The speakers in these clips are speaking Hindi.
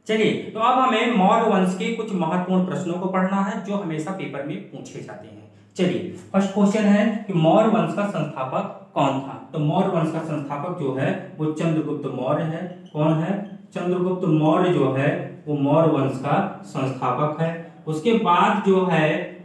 चलिए, तो अब हमें मौर्य वंश के कुछ महत्वपूर्ण प्रश्नों को पढ़ना है जो हमेशा पेपर में पूछे जाते हैं। चलिए, फर्स्ट क्वेश्चन है कि मौर्य वंश का संस्थापक कौन था। तो मौर्य वंश का संस्थापक जो है वो चंद्रगुप्त मौर्य है। कौन है? चंद्रगुप्त मौर्य जो है वो मौर्य वंश का संस्थापक है। उसके बाद जो है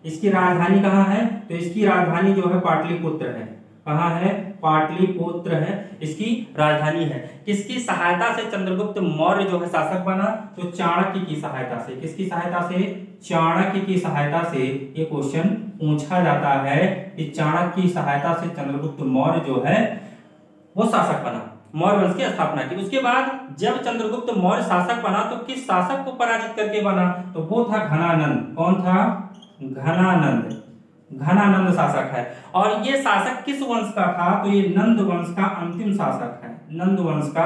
इसकी राजधानी कहाँ है? तो इसकी राजधानी जो है पाटलिपुत्र है। कहाँ है? पाटलिपुत्र है इसकी राजधानी है। किसकी सहायता से चंद्रगुप्त मौर्य जो है शासक बना? तो चाणक्य की सहायता से। किसकी सहायता से? चाणक्य की सहायता से ये क्वेश्चन पूछा जाता है कि चाणक्य की सहायता से चंद्रगुप्त मौर्य जो है वो शासक बना, मौर्य वंश की स्थापना की। उसके बाद जब चंद्रगुप्त मौर्य शासक बना तो किस शासक को पराजित करके बना? तो वो था घनानंद। कौन था? घनानंद। घनानंद शासक है। और ये शासक किस वंश का था? तो ये नंद वंश का अंतिम शासक है। नंद वंश का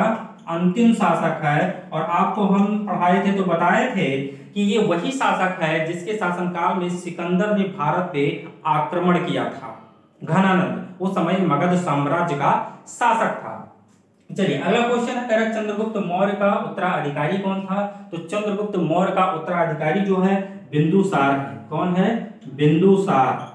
अंतिम शासक है। और आपको हम पढ़ाए थे तो बताए थे कि ये वही शासक है जिसके शासनकाल में सिकंदर ने भारत पे आक्रमण किया था। घनानंद उस समय मगध साम्राज्य का शासक था। चलिए, अगला क्वेश्चन है, कह रहा चंद्रगुप्त मौर्य का उत्तराधिकारी कौन था? तो चंद्रगुप्त मौर्य का उत्तराधिकारी जो है बिंदुसार है। कौन है? बिंदुसार।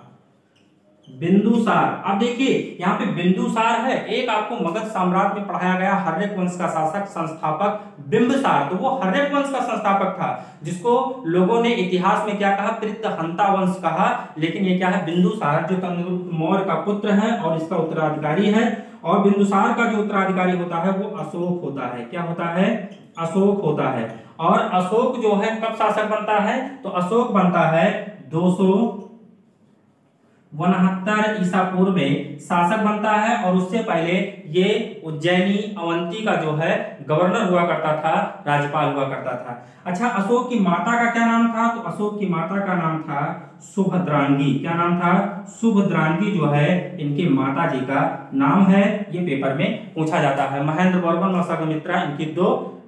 बिंदुसार। अब देखिए यहाँ पे बिंदुसार है, एक आपको मगध साम्राज्य में पढ़ाया गया हर्यक वंश का शासक संस्थापक बिंबिसार, तो वो हर्यक वंश का संस्थापक था जिसको लोगों ने इतिहास में क्या कहा? पृत्रहंता वंश कहा। लेकिन ये क्या है? बिंदुसार जो चंद्रगुप्त मौर्य का पुत्र है और इसका उत्तराधिकारी है। और बिंदुसार का जो उत्तराधिकारी होता है वो अशोक होता है। क्या होता है? अशोक होता है। और अशोक जो है कब शासक बनता है? तो अशोक बनता है 269 ईसा पूर्व में शासक बनता है। और उससे पहले ये उज्जैनी अवंती का जो है गवर्नर हुआ करता था, राज्यपाल हुआ करता था। अच्छा, अशोक की माता का क्या नाम था? तो अशोक की माता का नाम था सुभद्रांगी। क्या नाम था? सुभद्रांगी जो है इनकी माता जी का नाम है। ये पेपर में पूछा जाता है। महेंद्र वर्मन और संघमित्रा इनकी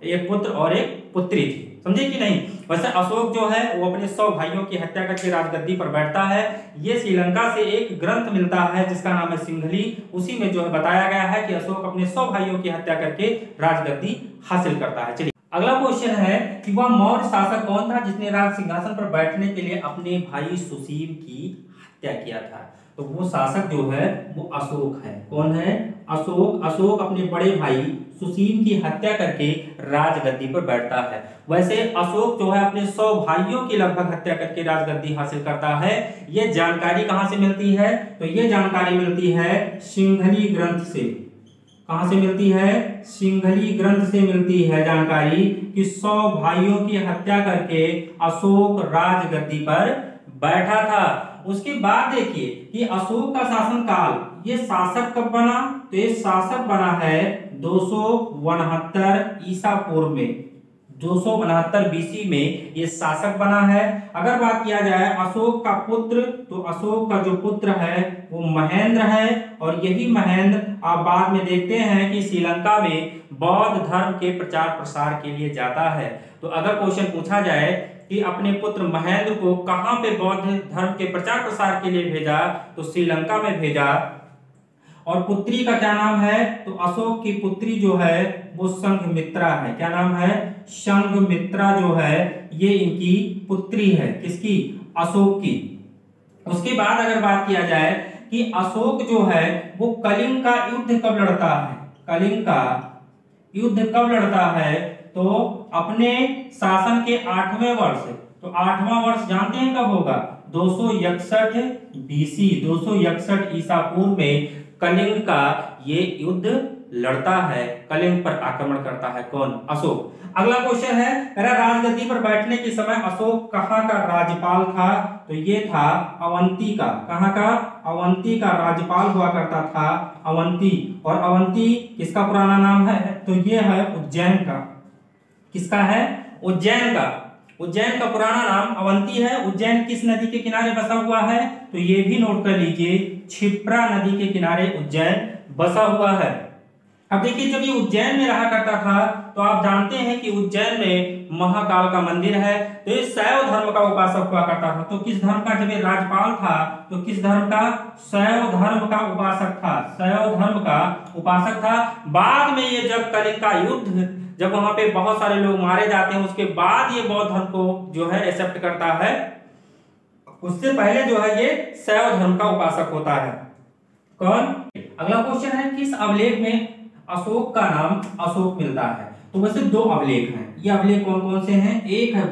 एक पुत्र और एक पुत्री थी। समझे कि नहीं? वैसे अशोक जो है वो अपने 100 भाइयों की हत्या करके राजगद्दी पर बैठता है। ये श्रीलंका से एक ग्रंथ मिलता है जिसका नाम है सिंघली। उसी में जो है बताया गया है कि अशोक अपने 100 भाइयों की हत्या करके राजगद्दी हासिल करता है। चलिए, अगला क्वेश्चन है कि वह मौर्य शासक कौन था जिसने राज सिंहासन पर बैठने के लिए अपने भाई सुसीम की हत्या किया था? तो वो शासक जो है वो अशोक है। कौन है? अशोक। अशोक अपने बड़े भाई सुसीम की हत्या करके राजगद्दी पर बैठता है। वैसे अशोक जो है अपने 100 भाइयों की लगभग हत्या करके राजगद्दी हासिल करता है। ये जानकारी कहां से मिलती है? तो ये जानकारी मिलती है सिंघली ग्रंथ से। कहां से मिलती है? सिंघली ग्रंथ से मिलती है जानकारी कि 100 भाइयों की हत्या करके अशोक राजगद्दी पर बैठा था। उसके बाद देखिए कि अशोक का शासनकाल, ये शासक कब बना? तो ये शासक बना है 269 ईसा पूर्व में। 269 बीसी में ये शासक बना है। अगर बात किया जाए अशोक का पुत्र, तो अशोक का जो पुत्र है वो महेंद्र है। और यही महेंद्र आप बाद में देखते हैं कि श्रीलंका में बौद्ध धर्म के प्रचार प्रसार के लिए जाता है। तो अगर क्वेश्चन पूछा जाए कि अपने पुत्र महेंद्र को कहां पे बौद्ध धर्म के प्रचार प्रसार के लिए भेजा, तो श्रीलंका में भेजा। और पुत्री का क्या नाम है? तो अशोक की पुत्री जो है वो संघमित्रा है। क्या नाम है? संघमित्रा जो है ये इनकी पुत्री है। किसकी? अशोक की। उसके बाद अगर बात किया जाए कि अशोक जो है वो कलिंग का युद्ध कब लड़ता है? कलिंग का युद्ध कब लड़ता है? तो अपने शासन के 8वें वर्ष। तो 8वां वर्ष जानते हैं कब होगा? 261 बीसी, 261 ईसा पूर्व में कलिंग का ये युद्ध लड़ता है, कलिंग पर आक्रमण करता है। कौन? अशोक। अगला क्वेश्चन है, राजगद्दी पर बैठने के समय अशोक कहाँ का राज्यपाल था? तो ये था अवंती का। कहाँ का? अवंती का राज्यपाल हुआ करता था, अवंती। और अवंती किसका पुराना नाम है? तो ये है उज्जैन का। किसका है? उज्जैन का। उज्जैन का पुराना नाम अवंती है। उज्जैन किस नदी के किनारे बसा हुआ है? तो ये भी नोट कर लीजिए, क्षिप्रा नदी के किनारे उज्जैन बसा हुआ है। अब देखिए, जब ये उज्जैन में रहा करता था तो आप जानते हैं कि उज्जैन में महाकाल का मंदिर है। तो ये शैव धर्म का उपासक हुआ करता था। तो किस धर्म का? जब ये राज्यपाल था तो किस धर्म का? शैव धर्म का उपासक था। शैव धर्म का उपासक था। बाद में ये जब कलिंग का युद्ध जब वहां पे बहुत सारे लोग मारे जाते हैं उसके बाद ये बौद्ध धर्म को जो है एक्सेप्ट करता है। उससे पहले जो है ये शैव धर्म का उपासक होता है। कौन? अगला क्वेश्चन है किस अभिलेख में अशोक का नाम अशोक मिलता है? तो वैसे दो अभिलेख हैं। ये अभिलेख कौन कौन से हैं? एक है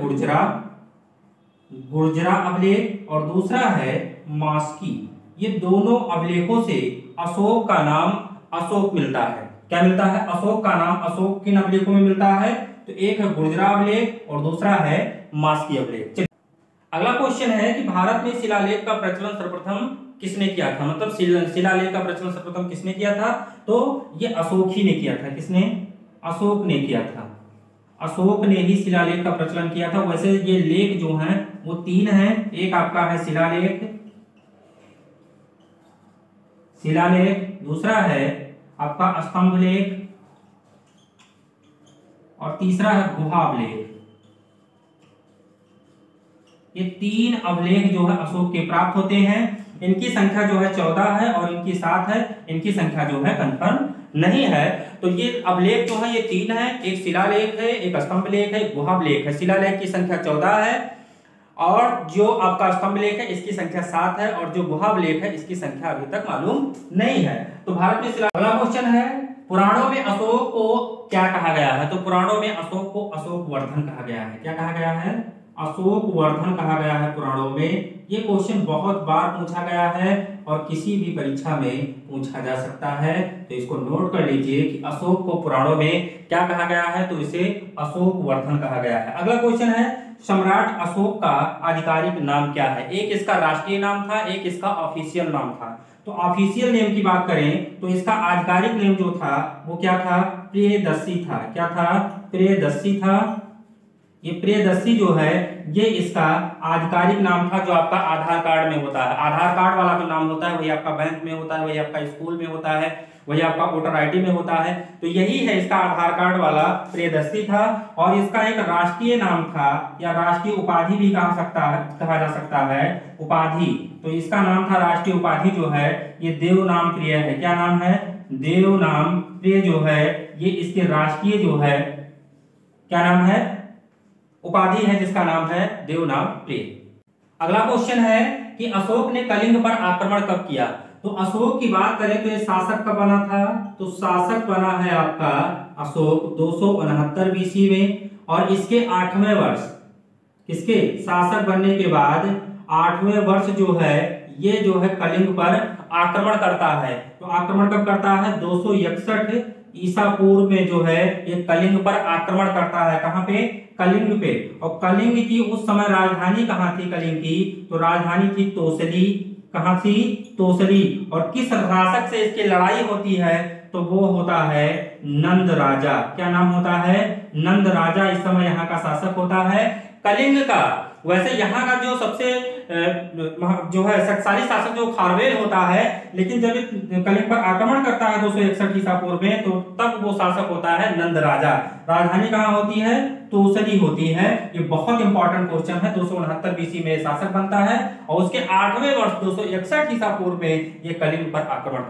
गुर्जरा अभिलेख और दूसरा है मास्की। ये दोनों अभिलेखों से अशोक का नाम अशोक मिलता है। क्या मिलता है? अशोक का नाम अशोक किन अभिलेखों में मिलता है? तो एक है गुर्जरा अभिलेख और दूसरा है मास्की अभिलेख। अगला क्वेश्चन है कि भारत में शिलालेख का प्रचलन सर्वप्रथम किसने किया था? मतलब शिलालेख का प्रचलन सर्वप्रथम किसने किया था? तो ये अशोक ही ने किया था। किसने? अशोक ने किया था। अशोक ने ही शिलालेख का प्रचलन किया था। वैसे ये लेख जो हैं वो तीन हैं। एक आपका है शिलालेख, दूसरा है आपका स्तंभ लेख और तीसरा है गुहा अभिलेख। ये तीन अभिलेख जो है अशोक के प्राप्त होते हैं। इनकी संख्या जो है 14 है और इनकी 7 है। इनकी संख्या जो है कंफर्म नहीं है। तो ये अभिलेख जो है ये तीन है। एक शिलालेख है, एक स्तंभ लेख है, एक गुहा अभिलेख है। शिलालेख की संख्या 14 है और जो आपका स्तंभ लेख है इसकी संख्या 7 है और जो गुहा अभिलेख है इसकी संख्या अभी तक मालूम नहीं है। तो भारत में अगला क्वेश्चन है पुराणों में अशोक को क्या कहा गया है? तो पुराणों में अशोक को अशोक वर्धन कहा गया है। क्या कहा गया है? अशोक वर्धन कहा गया है पुराणों में। ये क्वेश्चन बहुत बार पूछा गया है और किसी भी परीक्षा में पूछा जा सकता है। तो इसको नोट कर लीजिए कि अशोक को पुराणों में क्या कहा गया है? तो इसे अशोक वर्धन कहा गया है। अगला क्वेश्चन है सम्राट अशोक का आधिकारिक नाम क्या है? एक इसका राष्ट्रीय नाम था, एक इसका ऑफिशियल नाम था। तो ऑफिशियल नेम की बात करें तो इसका आधिकारिक नेम जो था वो क्या था? प्रियदर्शी था। क्या था? प्रियदर्शी था। ये प्रियदर्शी जो है ये इसका आधिकारिक नाम था जो आपका आधार कार्ड में होता है। आधार कार्ड वाला जो नाम होता है वही आपका बैंक में होता है, वही आपका स्कूल में होता है, वही आपका वोटर आईडी में होता है। तो यही है इसका आधार कार्ड वाला प्रियदर्शी था। और इसका एक राष्ट्रीय नाम था या राष्ट्रीय उपाधि भी कहा जा सकता है उपाधि। तो इसका नाम था राष्ट्रीय उपाधि जो है ये देव नाम प्रिय है। क्या नाम है? देव नाम प्रिय जो है ये इसके राष्ट्रीय जो है क्या नाम है? उपाधि है जिसका नाम है देवनाम प्रिय। अगला क्वेश्चन है कि अशोक ने कलिंग पर आक्रमण कब किया? तो अशोक की बात करें तो ये शासक कब बना था? तो शासक बना है आपका अशोक 269 बीसी में और इसके 8वें वर्ष, किसके? शासक बनने के बाद 8वें वर्ष जो है ये जो है कलिंग पर आक्रमण करता है। तो आक्रमण कब करता है? 261 ईसा पूर्व में जो है ये कलिंग पर आक्रमण करता है। कहां पे? कलिंग पे। और कलिंग की उस समय राजधानी कहां थी? कलिंग की तो राजधानी थी तोसली। कहां थी? तोसली। और किस शासक से इसकी लड़ाई होती है? तो वो होता है नंद राजा। क्या नाम होता है? नंद राजा इस समय यहाँ का शासक होता है कलिंग का। वैसे यहाँ का जो सबसे जो है शक्तिशाली शासक जो खारवेल होता है, लेकिन जब कलिंग पर आक्रमण करता है 261 ईसा पूर्व में तो तब वो शासक होता है नंद राजा। राजधानी कहाँ होती है? तोसली होती है। ये बहुत इंपॉर्टेंट क्वेश्चन है। 269 बीसी में शासक बनता है और उसके 8वें वर्ष 261 ईसा पूर्व में ये कलिंग पर आक्रमण